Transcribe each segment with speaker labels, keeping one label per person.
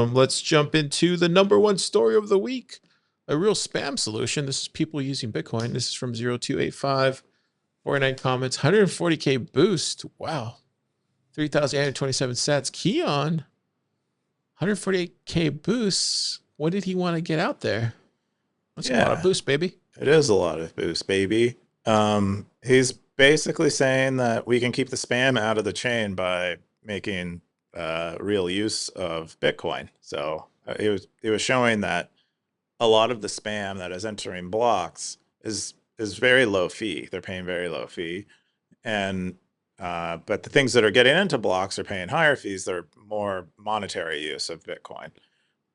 Speaker 1: Let's jump into the number one story of the week. A real spam solution. This is people using Bitcoin. This is from 0285. 49 comments. 140K boost. Wow. 3,827 sats. Keyan. 148K boosts. What did he want to get out there? That's a lot of boost, baby.
Speaker 2: It is a lot of boost, baby. He's basically saying that we can keep the spam out of the chain by making real use of Bitcoin. So it was showing that a lot of the spam that is entering blocks is very low fee. They're paying very low fee, and but the things that are getting into blocks are paying higher fees. They're more monetary use of Bitcoin,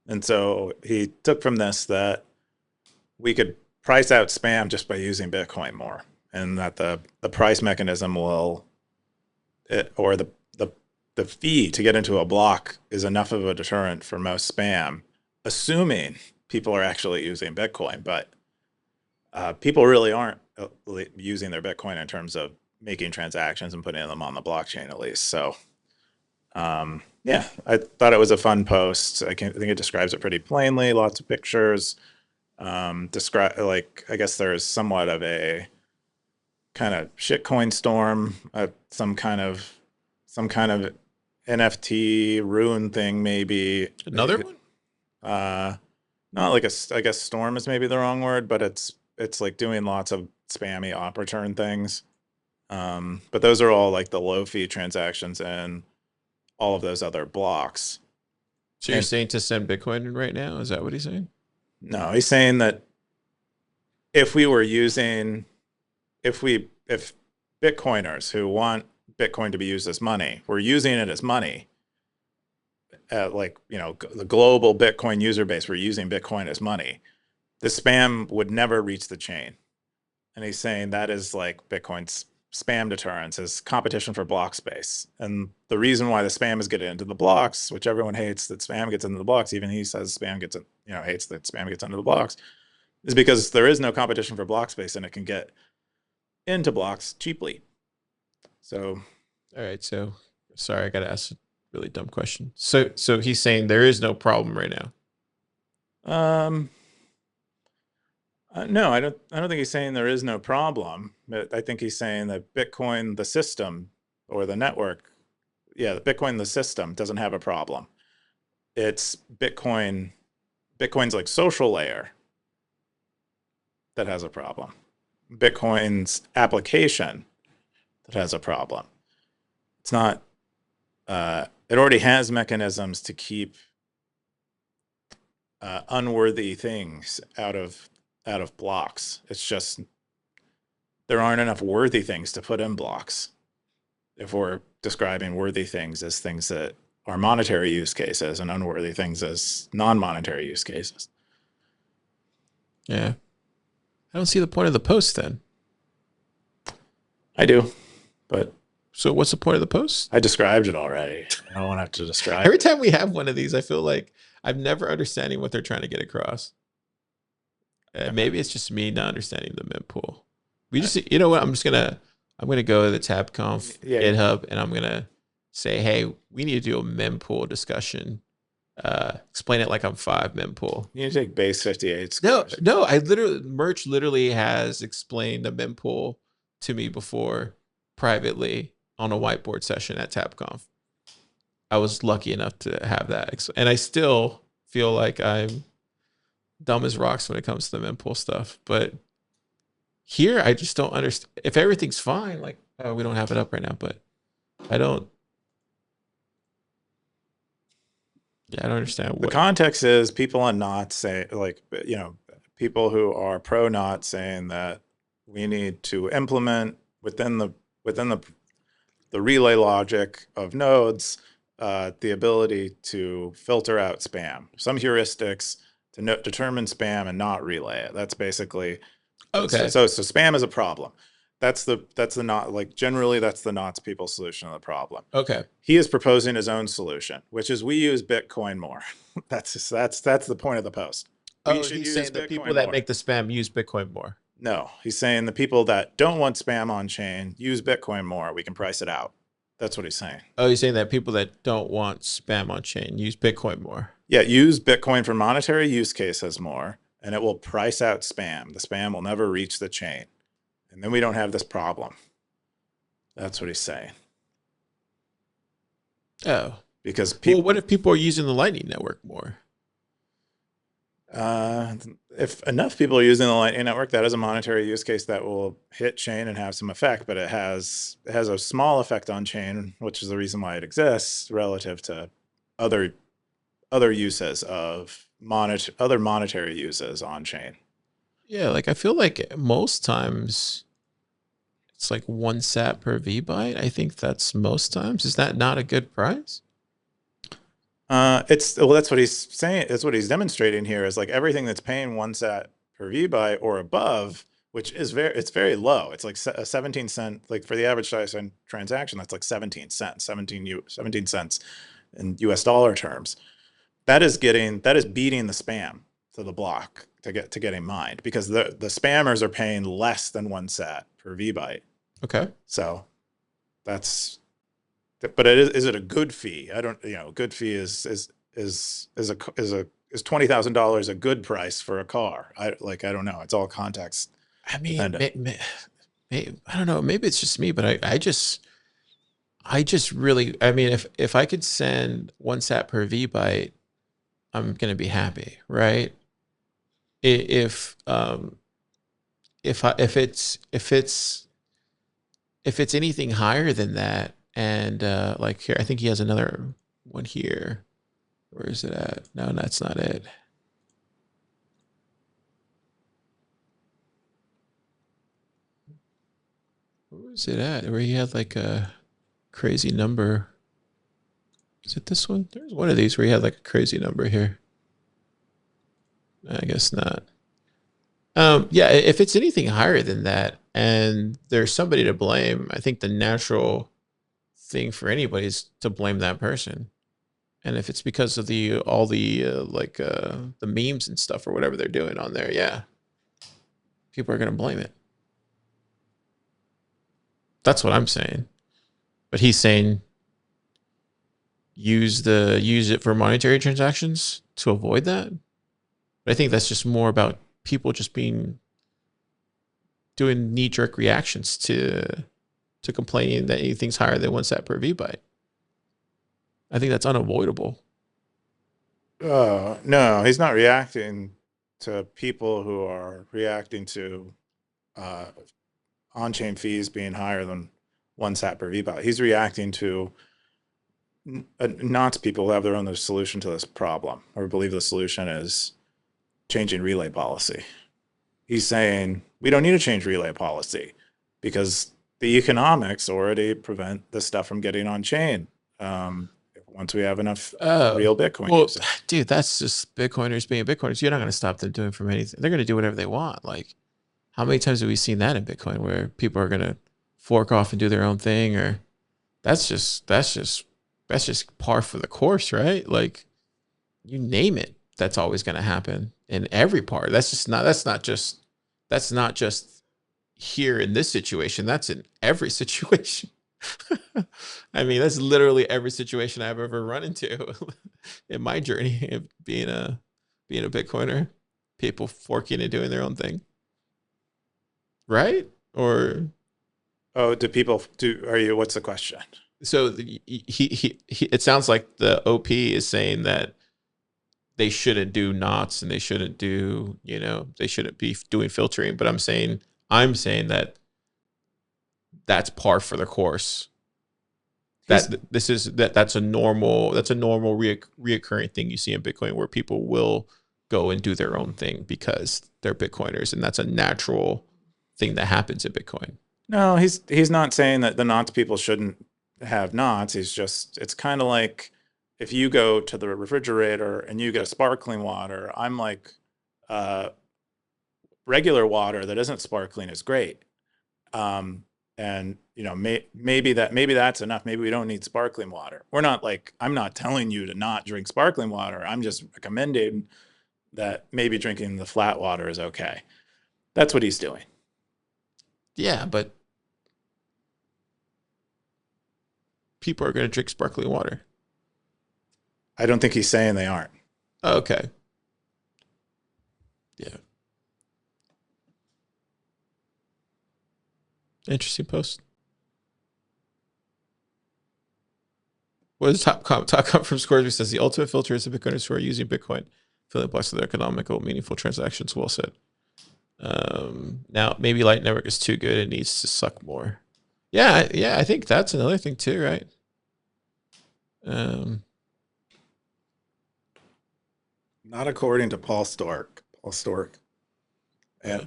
Speaker 2: and so he took from this that we could price out spam just by using Bitcoin more, and that the price mechanism will, or the fee to get into a block is enough of a deterrent for most spam, assuming people are actually using Bitcoin. But people really aren't using their Bitcoin in terms of making transactions and putting them on the blockchain, at least. So yeah, I thought it was a fun post. I think it describes it pretty plainly. Lots of pictures. I guess there's somewhat of a kind of shitcoin storm, some kind of NFT ruin thing, maybe.
Speaker 1: Another one?
Speaker 2: Not like I guess storm is maybe the wrong word, but it's like doing lots of spammy op return things. But those are all like the low fee transactions and all of those other blocks.
Speaker 1: So you're saying to send Bitcoin in right now? Is that what he's saying?
Speaker 2: No, he's saying that if Bitcoiners who want Bitcoin to be used as money, we're using it as money, the global Bitcoin user base, we're using Bitcoin as money, the spam would never reach the chain. And he's saying that is like Bitcoin's spam deterrence, is competition for block space. And the reason why the spam is getting into the blocks, which everyone hates that spam gets into the blocks, even he says hates that spam gets into the blocks, is because there is no competition for block space and it can get into blocks cheaply. So,
Speaker 1: all right. So sorry, I got to ask a really dumb question. So he's saying there is no problem right now.
Speaker 2: No, I don't think he's saying there is no problem. I think he's saying that Bitcoin, the system or the network, the Bitcoin, the system doesn't have a problem. It's Bitcoin's like social layer that has a problem. Bitcoin's application that has a problem. It's not, it already has mechanisms to keep unworthy things out of blocks. It's just there aren't enough worthy things to put in blocks. If we're describing worthy things as things that are monetary use cases and unworthy things as non-monetary use cases.
Speaker 1: Yeah. I don't see the point of the post then.
Speaker 2: I do, but
Speaker 1: so what's the point of the post?
Speaker 2: I described it already. I don't want to have to describe.
Speaker 1: Every time we have one of these, I feel like I'm never understanding what they're trying to get across. Maybe it's just me not understanding the mempool. We just, you know what? I'm gonna go to the TabConf GitHub and I'm gonna say, hey, we need to do a mempool discussion. Explain it like I'm 5 mempool.
Speaker 2: You need to take base 58.
Speaker 1: No. Merch literally has explained the mempool to me before privately on a whiteboard session at TabConf. I was lucky enough to have that, and I still feel like I'm dumb as rocks when it comes to the mempool stuff. But here, I just don't understand. If everything's fine, like, we don't have it up right now, but I don't understand.
Speaker 2: The context is people are not saying, people who are pro not saying that we need to implement within the relay logic of nodes the ability to filter out spam. Some heuristics to determine spam and not relay it. That's basically
Speaker 1: okay.
Speaker 2: So spam is a problem. That's the not, like, generally that's the NOTS people's solution to the problem.
Speaker 1: Okay.
Speaker 2: He is proposing his own solution, which is we use Bitcoin more. that's the point of the post.
Speaker 1: He's saying the people that make the spam use Bitcoin more.
Speaker 2: No, he's saying the people that don't want spam on chain use Bitcoin more. We can price it out. That's what he's saying.
Speaker 1: Oh, he's saying that people that don't want spam on chain use Bitcoin more.
Speaker 2: Yeah, use Bitcoin for monetary use cases more, and it will price out spam. The spam will never reach the chain. And then we don't have this problem. That's what he's saying.
Speaker 1: Oh,
Speaker 2: Because
Speaker 1: well,
Speaker 2: people,
Speaker 1: what if people are using the Lightning Network more?
Speaker 2: uh, if enough people are using the Lightning Network, that is a monetary use case that will hit chain and have some effect, but it has a small effect on chain, which is the reason why it exists relative to other other uses of other monetary uses on chain.
Speaker 1: Yeah, like I feel like most times it's like 1 sat per V byte. I think that's most times. Is that not a good price?
Speaker 2: It's well, that's what he's saying. That's what he's demonstrating here is like everything that's paying 1 sat per V byte or above, which is it's very low. It's like a 17 cent, like for the average size transaction, that's like 17 cents, 17 cents in US dollar terms. That is beating the spam to the block to getting mined because the spammers are paying less than 1 sat per V byte.
Speaker 1: Okay.
Speaker 2: So that's but is it a good fee? I don't, good fee is $20,000 a good price for a car? I don't know. It's all context
Speaker 1: I mean,
Speaker 2: dependent.
Speaker 1: I don't know. Maybe it's just me, but I just really, I mean, if I could send 1 sat per V byte, I'm gonna be happy, right? If if it's anything higher than that, and like here, I think he has another one here. Where is it at? No, that's not it. Where is it at? Where he had like a crazy number. Is it this one? There's one of these where he had like a crazy number here. I guess not. Yeah, if it's anything higher than that and there's somebody to blame, I think the natural thing for anybody is to blame that person. And if it's because of the all the the memes and stuff or whatever they're doing on there, yeah, people are gonna blame it. That's what I'm saying. But he's saying use it for monetary transactions to avoid that. But I think that's just more about people just being doing knee jerk reactions to complaining that anything's higher than 1 sat per V byte. I think that's unavoidable.
Speaker 2: Oh, no, he's not reacting to people who are reacting to uh, on-chain fees being higher than 1 sat per VBot. He's reacting to not people who have their own solution to this problem or believe the solution is changing relay policy. He's saying we don't need to change relay policy because the economics already prevent this stuff from getting on chain. Once we have enough real Bitcoin
Speaker 1: Well,
Speaker 2: users.
Speaker 1: dude, that's just Bitcoiners being Bitcoiners. You're not going to stop them doing from anything. They're going to do whatever they want. Like, how many times have we seen that in Bitcoin where people are going to fork off and do their own thing? Or that's just par for the course, right? Like, you name it, that's always going to happen in every part. That's not just here in this situation. That's in every situation. I mean, that's literally every situation I've ever run into in my journey of being a Bitcoiner. People forking and doing their own thing, right? Or
Speaker 2: Oh, do people do? Are you? What's the question?
Speaker 1: so he it sounds like the OP is saying that they shouldn't do knots and they shouldn't do, they shouldn't be doing filtering. But I'm saying that that's par for the course.
Speaker 2: He's
Speaker 1: That's a normal reoccurring thing you see in Bitcoin where people will go and do their own thing because they're Bitcoiners, and that's a natural thing that happens in Bitcoin.
Speaker 2: No, he's not saying that the knots people shouldn't have knots. He's just it's kind of like if you go to the refrigerator and you get a sparkling water, I'm like uh regular water that isn't sparkling is great. Um and maybe that's enough. Maybe we don't need sparkling water. We're not like I'm not telling you to not drink sparkling water. I'm just recommending that maybe drinking the flat water is okay. That's what he's doing.
Speaker 1: Yeah, but people are going to drink sparkling water.
Speaker 2: I don't think he's saying they aren't.
Speaker 1: Okay. Yeah. Interesting post. What is top comp? Top comp from Scoresby says the ultimate filter is the Bitcoiners who are using Bitcoin, filling blocks of their economical, meaningful transactions. Well said. Now maybe Light Network is too good; it needs to suck more. Yeah, yeah. I think that's another thing too, right?
Speaker 2: Not according to Paul Stork. Paul Stork,
Speaker 1: Yeah.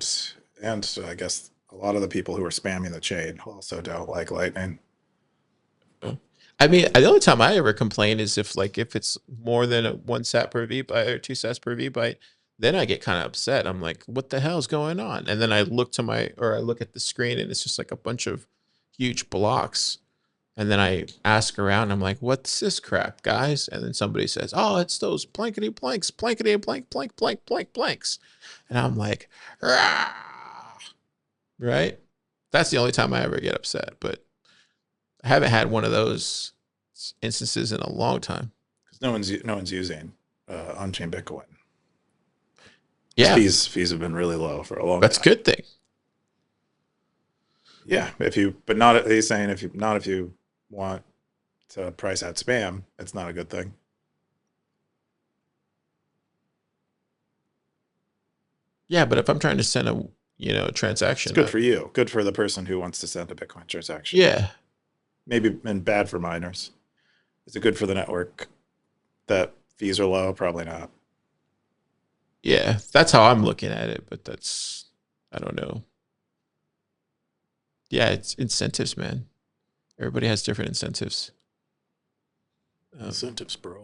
Speaker 2: and I guess a lot of the people who are spamming the chain also don't like Lightning.
Speaker 1: I mean, the only time I ever complain is if it's more than 1 sat per V byte or 2 sats per V byte, then I get kind of upset. I'm like, what the hell's going on? And then I look at the screen and it's just like a bunch of huge blocks. And then I ask around, I'm like, what's this crap, guys? And then somebody says, oh, it's those blankety blanks, blankety blank, blank, blank, blank, blanks. And I'm like, rah! Right? That's the only time I ever get upset. But I haven't had one of those instances in a long time.
Speaker 2: Because no one's using on-chain Bitcoin.
Speaker 1: Yeah,
Speaker 2: Fees have been really low for a long
Speaker 1: that's a
Speaker 2: time.
Speaker 1: good thing.
Speaker 2: Yeah, but not, he's saying if you want to price out spam, it's not a good thing.
Speaker 1: Yeah, but if I'm trying to send a transaction,
Speaker 2: It's good for you. Good for the person who wants to send a Bitcoin transaction.
Speaker 1: Yeah,
Speaker 2: Maybe, and bad for miners. Is it good for the network that fees are low? Probably not.
Speaker 1: yeah, that's how I'm looking at it. But I don't know. Yeah, it's incentives, man. Everybody has different incentives.
Speaker 2: Incentives, bro.